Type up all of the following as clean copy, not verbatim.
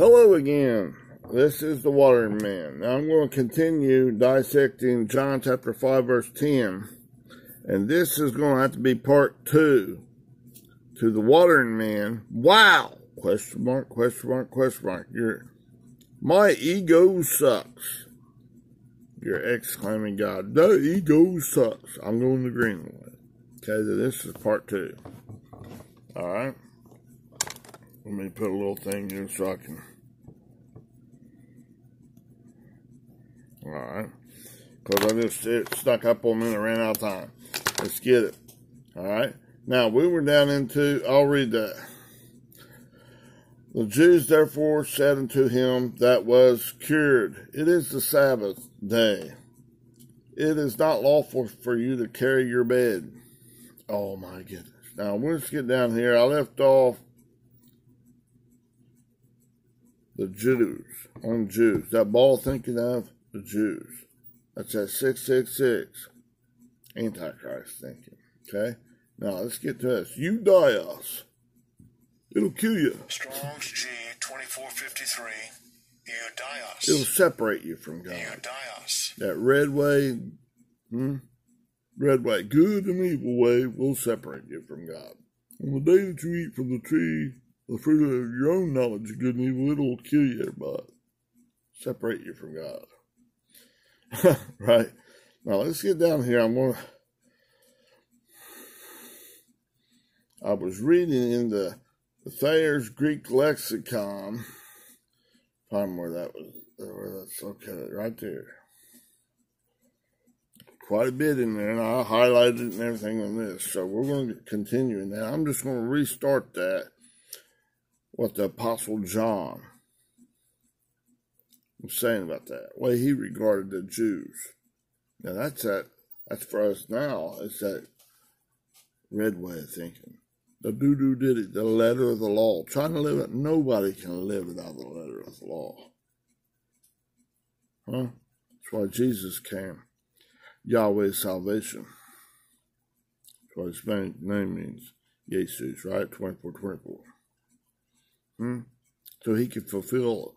Hello again. This is the Watering Man. Now I'm going to continue dissecting John chapter 5 verse 10. And this is going to have to be part 2 to the Watering Man. Wow! Question mark, question mark, question mark. My ego sucks. You're exclaiming God. The ego sucks. I'm going the green way. Okay, so this is part 2. Alright. Let me put a little thing here so I can. Alright. Because it snuck up on me and I ran out of time. Let's get it. Alright. Now, we were down into, I'll read that. The Jews therefore said unto him that was cured, It is the Sabbath day. It is not lawful for you to carry your bed. Oh my goodness. Now, let's get down here. I left off the Jews, on Jews. That ball thinking of the Jews. That's that 666 Antichrist thinking. Okay? Now, let's get to this. You die us. It'll kill you. Strong's G 2453. You die us. It'll separate you from God. You die us. That red way, good and evil way will separate you from God. On the day that you eat from the tree, the fruit of your own knowledge of good and evil, it'll kill you, but separate you from God. Right? Now, let's get down here. I was reading in the Thayer's Greek Lexicon. Find where that was. That's okay, right there. Quite a bit in there, and I highlighted it and everything on this. So we're going to continue in that. I'm just going to restart that. What the Apostle John was saying about that. The way he regarded the Jews. Now that's for us now. It's that red way of thinking. The doo-doo did it, the letter of the law. Trying to live it, nobody can live without the letter of the law. Huh? That's why Jesus came. Yahweh's salvation. That's what his name means. Jesus, right? 24:24. So he can fulfill it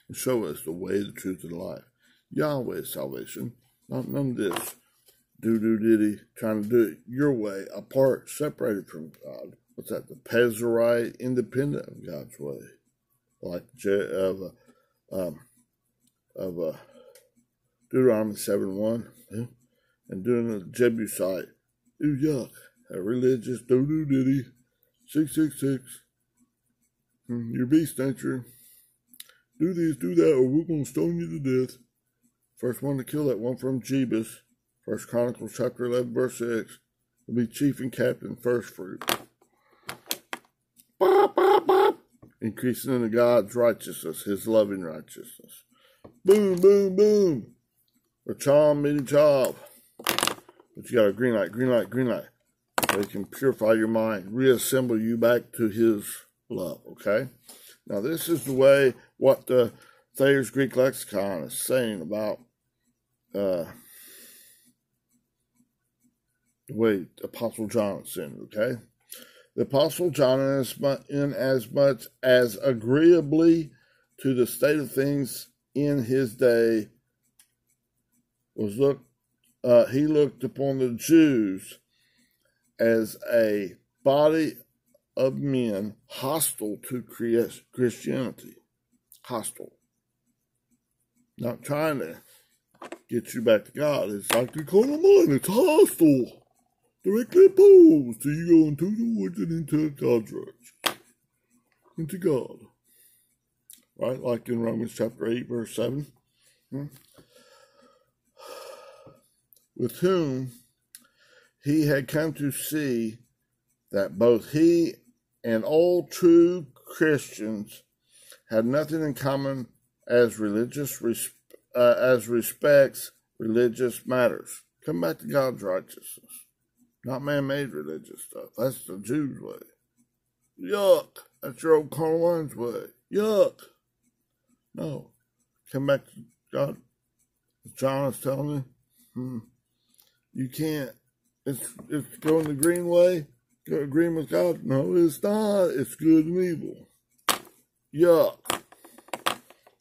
and show us the way, the truth, and the life. Yahweh's salvation. Not none of this doo-doo-diddy trying to do it your way, apart, separated from God. What's that? The Pezerite, independent of God's way. Like Deuteronomy 7:1. And doing the Jebusite. Ooh, yuck. A religious doo-doo-diddy. 666. Your beast nature. Do this, do that, or we're going to stone you to death. First one to kill that one from Jebus. 1 Chronicles chapter 11, verse 6. Will be chief and captain, first fruit. Bop, bop, bop. Increasing into God's righteousness, his loving righteousness. Boom, boom, boom. Or chom, meaty chop. But you got a green light, green light, green light. So he can purify your mind, reassemble you back to his love, okay? Now, this is the way what the Thayer's Greek Lexicon is saying about the way Apostle John is saying, okay? The Apostle John, in as much as agreeably to the state of things in his day, he looked upon the Jews as a body of men hostile to Christianity. Hostile. Not trying to get you back to God. It's like the carnal mind. It's hostile. Directly opposed to you going to the woods and into God's righteousness. Into God. Right? Like in Romans chapter 8, verse 7. With whom he had come to see that both he and all true Christians had nothing in common as respects religious matters. Come back to God's righteousness. Not man-made religious stuff. That's the Jews' way. Yuck. That's your old carnal mind's way. Yuck. No. Come back to God. John is telling you. You can't. It's going the green way. Agreeing with God. No, it's not. It's good and evil. Yuck.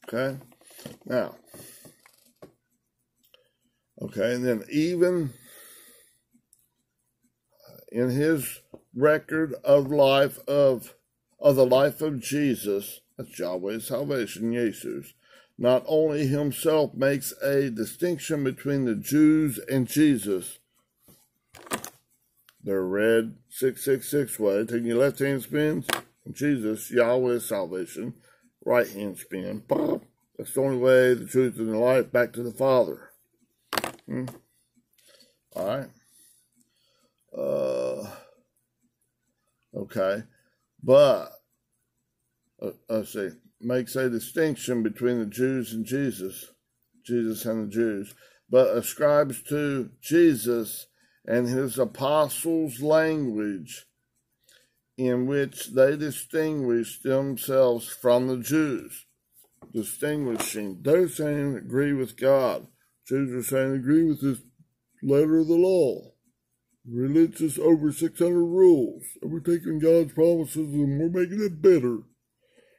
Okay? Now, okay, and then even in his record of life of the life of Jesus, that's Yahweh's salvation, Jesus, not only himself makes a distinction between the Jews and Jesus. They're read 666 way, taking your left hand spins, Jesus, Yahweh's salvation, right hand spin, pop. That's the only way, the truth, and the life, back to the Father. All right. Okay. But, let's see, makes a distinction between the Jews and Jesus and the Jews, but ascribes to Jesus and his apostles' language in which they distinguish themselves from the Jews. Distinguishing. They're saying agree with God. Jews are saying agree with this letter of the law. Religious over 600 rules. And we're taking God's promises and we're making it better.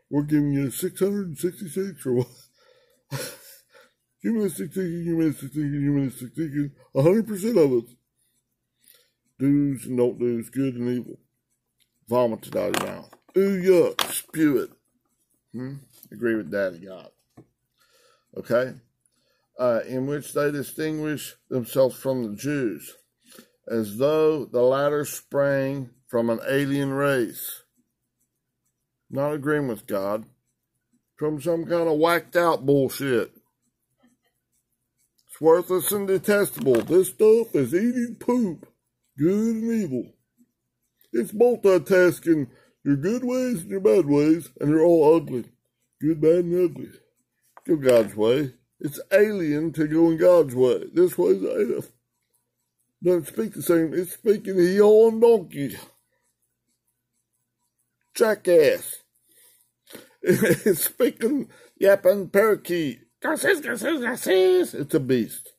We're giving you 666 or what? Humanistic thinking, 100% of it. Do's and don't do's, good and evil. Vomit it out of your mouth. Ooh, yuck, spew it. Agree with Daddy God. Okay? In which they distinguish themselves from the Jews, as though the latter sprang from an alien race. Not agreeing with God. From some kind of whacked out bullshit. It's worthless and detestable. This stuff is eating poop. Good and evil. It's multitasking your good ways and your bad ways, and they're all ugly. Good, bad, and ugly. Go God's way. It's alien to going God's way. This way's alien. Doesn't speak the same. It's speaking heel and donkey. Jackass. It's speaking yapping parakeet. It's a beast.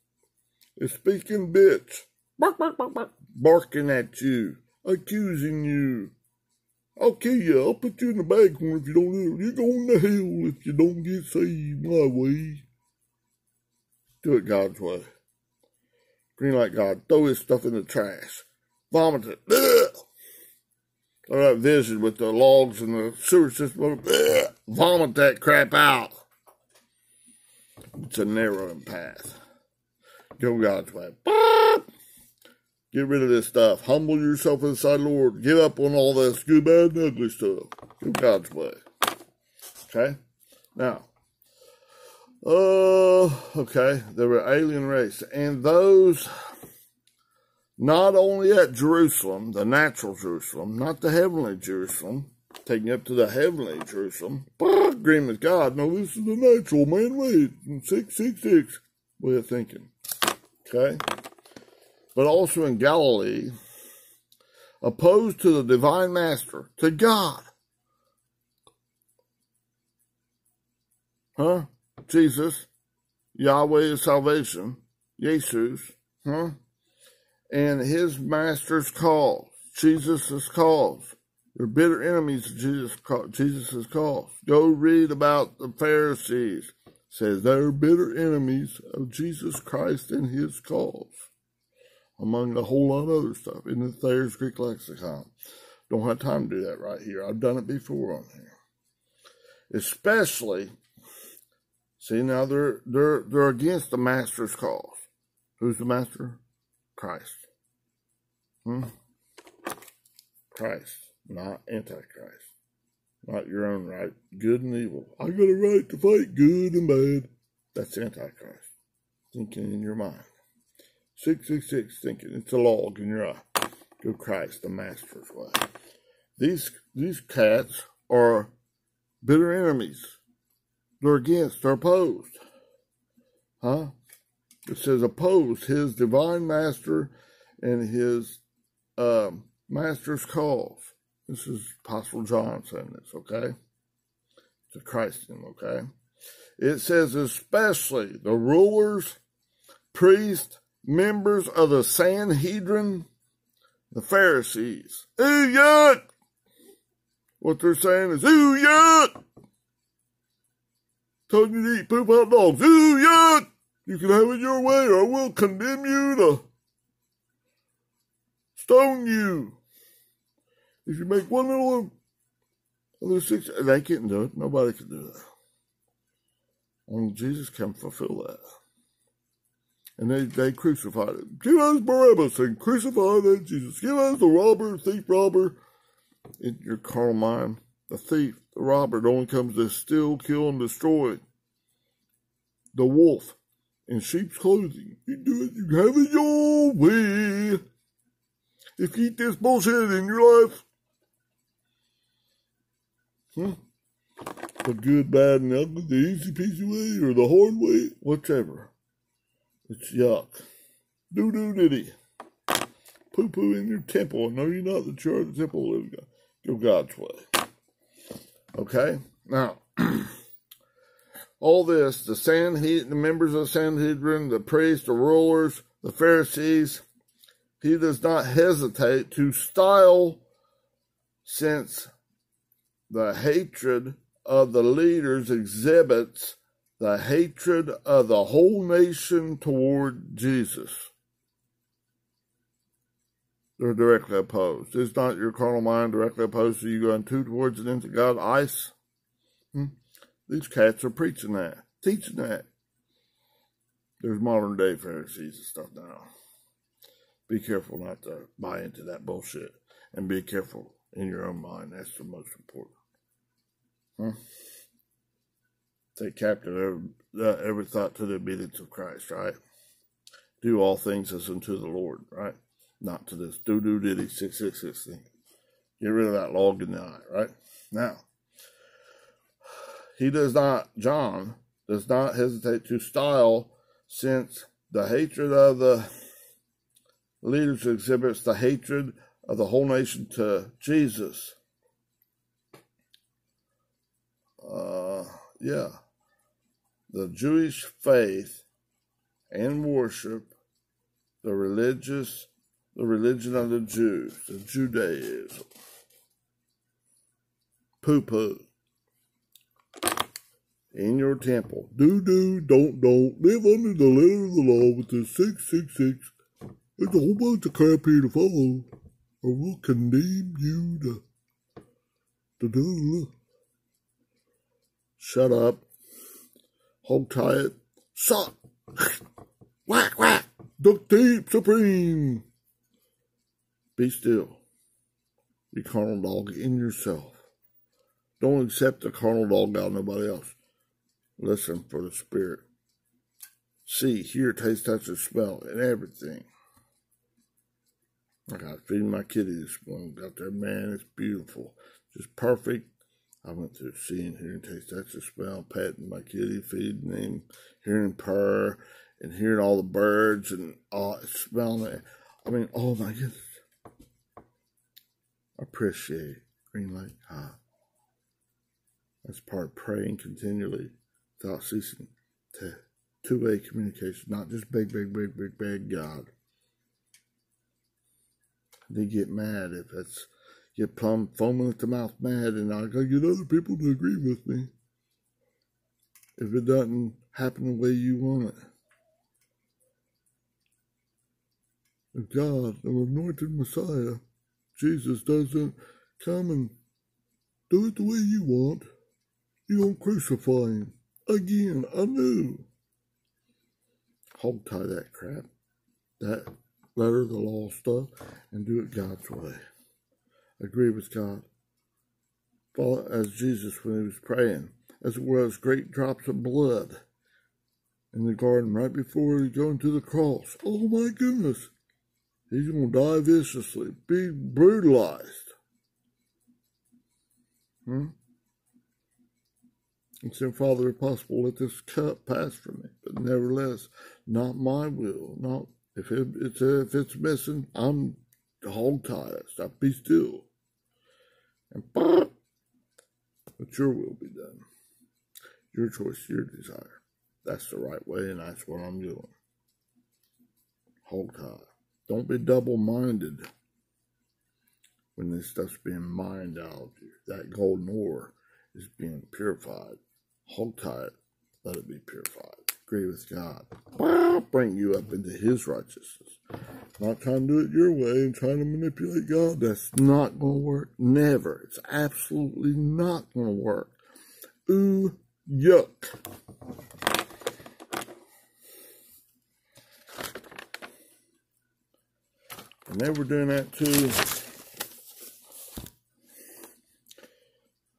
It's speaking bitch. Bark, bark, bark, bark. Barking at you. Accusing you. I'll kill you. I'll put you in the bag corner if you don't do it. You're going to hell if you don't get saved my way. Do it God's way. Green like God. Throw his stuff in the trash. Vomit it. Ugh. Or that vision with the logs and the sewer system. Ugh. Vomit that crap out. It's a narrowing path. Go God's way. Get rid of this stuff. Humble yourself inside the Lord. Give up on all this good, bad, and ugly stuff. Go God's way. Okay? Now. Okay. They were alien race. And those, not only at Jerusalem, the natural Jerusalem, not the heavenly Jerusalem, taking up to the heavenly Jerusalem, agreeing with God. No, this is the natural man-made 666 way of thinking. Okay? But also in Galilee, opposed to the divine master, to God. Jesus, Yahweh is salvation, Jesus, and his master's cause, Jesus' cause. They're bitter enemies of Jesus' cause. Go read about the Pharisees. It says they're bitter enemies of Jesus Christ and his cause. Among a whole lot of other stuff in the Thayer's Greek Lexicon. Don't have time to do that right here. I've done it before on here. Especially, see now they're against the master's cause. Who's the master? Christ. Christ, not Antichrist. Not your own right. Good and evil. I got a right to fight good and bad. That's Antichrist. Thinking in your mind. 666 thinking. It's a log in your eye. Go Christ, the master's way. These cats are bitter enemies. They're against, they're opposed. It says oppose his divine master and his master's cause. This is Apostle John saying this, okay? It's a Christian, okay? It says especially the rulers, priests, members of the Sanhedrin, the Pharisees. Ooh, yuck! What they're saying is, ooh, yuck! telling you to eat poop hot dogs. Ooh, yuck! You can have it your way, or I will condemn you to stone you. If you make one little of the six, they can't do it. Nobody can do that. Only Jesus can fulfill that. And they crucified him. Give us Barabbas and crucify that Jesus. Give us the robber, thief, robber. In your carnal mind, the thief, the robber, only comes to steal, kill, and destroy. The wolf in sheep's clothing. You do it, you have it your way. If you eat this bullshit in your life, the good, bad, and ugly, the easy peasy way, or the hard way, whichever. It's yuck. Doo-doo diddy. Poo-poo in your temple. No, you're not the church of the temple of God. Go God's way. Okay? Now, all this, the members of the Sanhedrin, the priests, the rulers, the Pharisees, he does not hesitate to style, since the hatred of the leaders exhibits the hatred of the whole nation toward Jesus. They're directly opposed. Is not your carnal mind directly opposed to you going towards and into God? Ice? These cats are preaching that, teaching that. There's modern day Pharisees and stuff now. Be careful not to buy into that bullshit. And be careful in your own mind. That's the most important. Take captive every thought to the obedience of Christ, right? Do all things as unto the Lord, right? Not to this doo-doo-diddy 666 thing. Get rid of that log in the eye, right? Now, John does not hesitate to style, since the hatred of the leaders exhibits the hatred of the whole nation to Jesus. The Jewish faith and worship, the religion of the Jews, the Judaism. Poo-poo. In your temple. Do, don't, live under the letter of the law with the 666. There's a whole bunch of crap here to follow, or we'll condemn you to. Shut up. Hold tight. Suck. Whack, whack. Duct tape supreme. Be still. Be carnal dog in yourself. Don't accept the carnal dog out of nobody else. Listen for the Spirit. See, hear, taste, touch, and smell, and everything. I got feeding my kitty this morning. Got there, man, it's beautiful. Just perfect. I went through seeing, hearing, taste, touch, and smell, petting my kitty, feeding him, hearing purr, and hearing all the birds, and smelling it. I mean, oh my goodness. Appreciate Green Lake High. That's part of praying continually without ceasing to two-way communication, not just big God. They get mad if it's get plumb foaming at the mouth mad, and I gotta get other people to agree with me if it doesn't happen the way you want it. If God, the anointed Messiah, Jesus, doesn't come and do it the way you want, you're going to crucify him again, anew. Hold tight that crap, that letter of the law stuff, and do it God's way. Agree with God. Follow as Jesus when he was praying, as it was great drops of blood in the garden right before he going to the cross. Oh my goodness. He's going to die viciously, be brutalized. And say, Father, if possible, let this cup pass from me. But nevertheless, not my will. Not if it's missing, I'm hog tied. Stop, be still. And but your will be done. Your choice, your desire. That's the right way, and that's what I'm doing. Hog tied. Don't be double-minded when this stuff's being mined out of you. That golden ore is being purified. Hold tight. let it be purified. Agree with God. I'll bring you up into his righteousness. Not trying to do it your way and trying to manipulate God. That's not going to work. Never. It's absolutely not going to work. Ooh, yuck. And they were doing that too.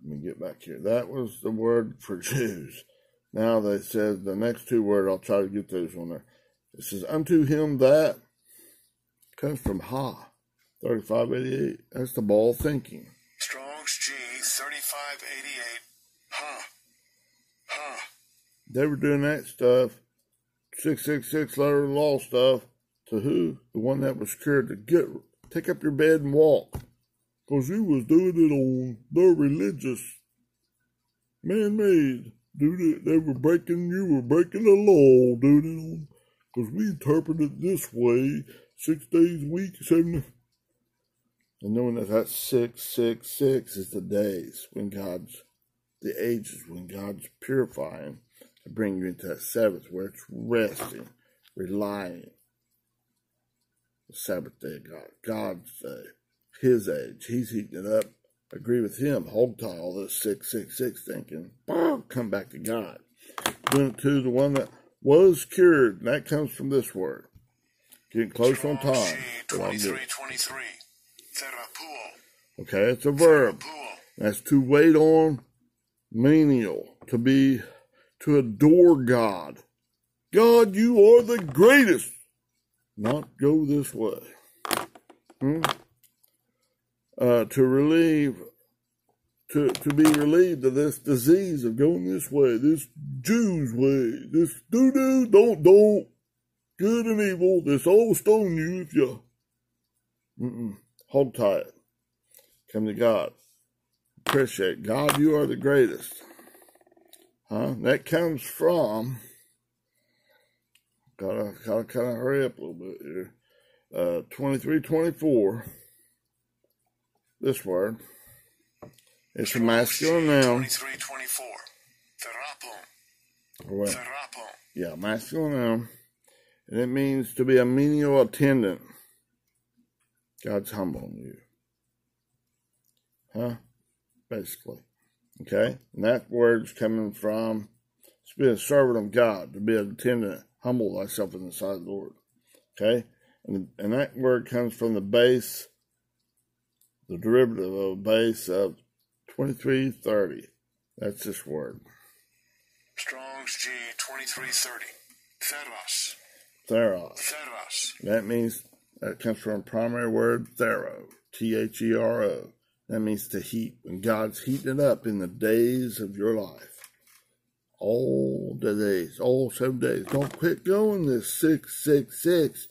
Let me get back here. That was the word for Jews. Now they said the next two words, I'll try to get those on there. It says, unto him that comes from Ha, 3588. That's the ball thinking. Strong's G 3588. Ha. Ha. They were doing that stuff, 666 letter of the law stuff, to who? The one that was scared to take up your bed and walk. Because you was doing it on the religious, man-made. They were you were breaking the law, doing it on, because we interpret it this way, 6 days a week, 7. And knowing that 666 is the days when the ages when God's purifying to bring you into that Sabbath where it's resting, relying. The Sabbath day of God, God's day, his age. He's heating it up. Agree with him. Hog tie all this 666 thinking. Come back to God. Doing it to the one that was cured. And that comes from this word. Getting close on time. 2323. Therapuo. Okay, it's a verb. That's to wait on, menial, to adore God. God, you are the greatest. Not go this way. To be relieved of this disease of going this way, this Jew's way, this do-do, don't, good and evil, this old stone you if you, hold tight. Come to God. Appreciate God, you are the greatest. That comes from, gotta kind of hurry up a little bit here. 2324. This word. It's a masculine noun. 2324. Therapon. Therapon. Yeah, masculine noun. And it means to be a menial attendant. God's humbling you. Basically. Okay? And that word's coming from to be a servant of God, to be an attendant, humble thyself in the sight of the Lord. Okay? And that word comes from the base, the derivative of a base of 2330. That's this word. Strong's G 2330. Theros. Theros. Theros. That means, that comes from a primary word, thero. Thero. That means to heat. When God's heating it up in the days of your life. All the days. All 7 days. Don't quit going this 666.